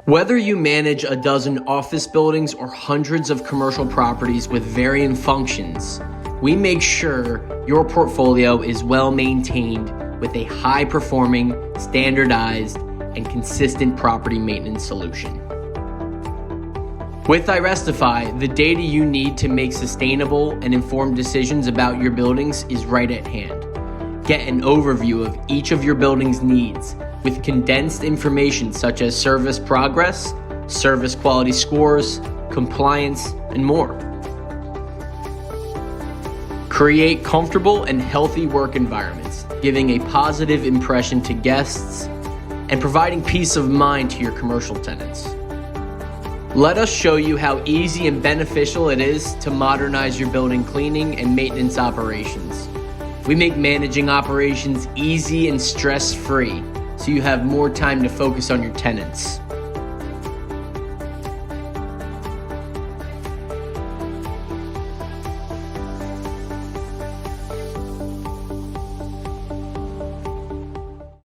Whether you manage a dozen office buildings or hundreds of commercial properties with varying functions, we make sure your portfolio is well maintained with a high-performing, standardized, and consistent property maintenance solution. With iRestify, the data you need to make sustainable and informed decisions about your buildings is right at hand. Get an overview of each of your building's needs with condensed information such as service progress, service quality scores, compliance, and more. Create comfortable and healthy work environments, giving a positive impression to guests and providing peace of mind to your commercial tenants. Let us show you how easy and beneficial it is to modernize your building cleaning and maintenance operations. We make managing operations easy and stress-free, so you have more time to focus on your tenants.